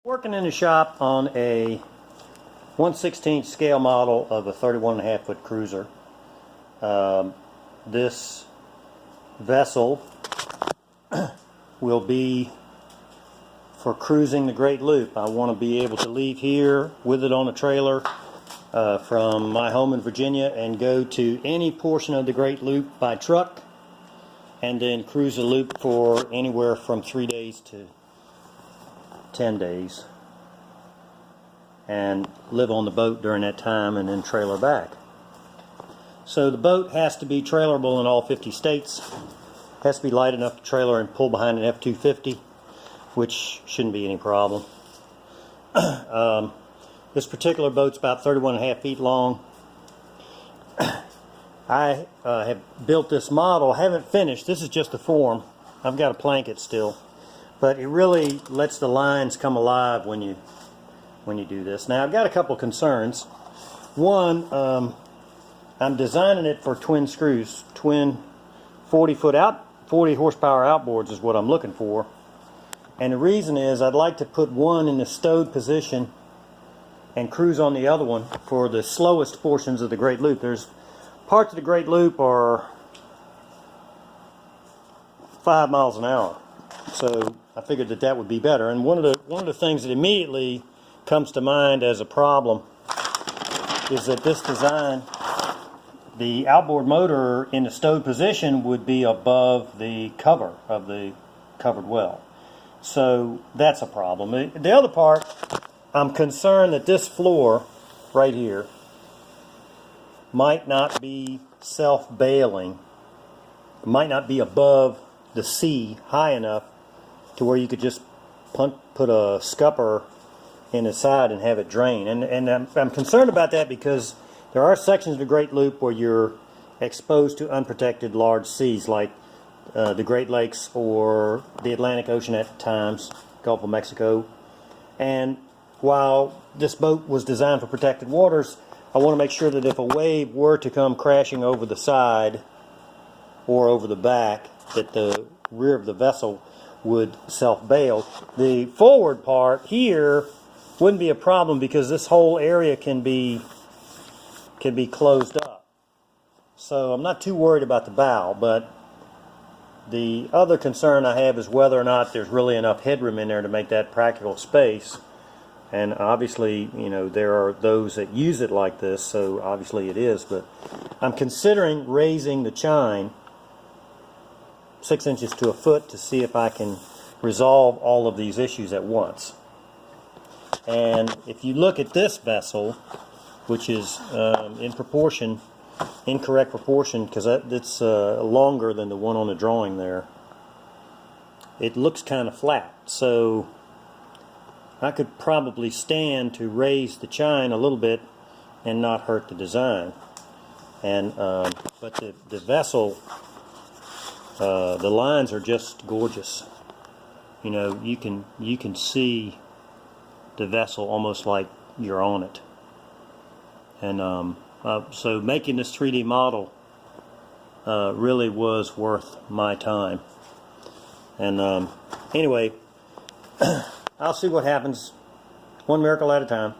Working in the shop on a 1/16 scale model of a 31.5 foot cruiser. This vessel will be for cruising the Great Loop. I want to be able to leave here with it on a trailer from my home in Virginia and go to any portion of the Great Loop by truck, and then cruise the loop for anywhere from 3 days to 10 days and live on the boat during that time and then trailer back. So the boat has to be trailerable in all 50 states. Has to be light enough to trailer and pull behind an F-250, which shouldn't be any problem. This particular boat's about 31.5 feet long. I have built this model, haven't finished. This is just a form. I've got to plank it still. But it really lets the lines come alive when you do this. Now I've got a couple concerns. One, I'm designing it for twin screws, twin 40 horsepower outboards is what I'm looking for. And the reason is I'd like to put one in the stowed position and cruise on the other one for the slowest portions of the Great Loop. There's parts of the Great Loop are 5 miles an hour. So I figured that would be better. And one of the things that immediately comes to mind as a problem is that this design, the outboard motor in the stowed position would be above the cover of the covered well. So that's a problem. The other part, I'm concerned that this floor right here might not be self-bailing. It might not be above the sea high enough to where you could just put a scupper in the side and have it drain. And I'm concerned about that because there are sections of the Great Loop where you're exposed to unprotected large seas, like the Great Lakes or the Atlantic Ocean at times, Gulf of Mexico. And while this boat was designed for protected waters, I want to make sure that if a wave were to come crashing over the side or over the back, that the rear of the vessel would self-bail. The forward part here wouldn't be a problem because this whole area can be closed up. So I'm not too worried about the bow, but the other concern I have is whether or not there's really enough headroom in there to make that practical space. And obviously, you know, there are those that use it like this, so obviously it is. But I'm considering raising the chine 6 inches to a foot to see if I can resolve all of these issues at once. And if you look at this vessel, which is incorrect proportion, because it's longer than the one on the drawing there, it looks kind of flat. So I could probably stand to raise the chine a little bit and not hurt the design. And but the vessel, the lines are just gorgeous. You know, you can see the vessel almost like you're on it. And so making this 3D model really was worth my time. And anyway, I'll see what happens, one miracle at a time.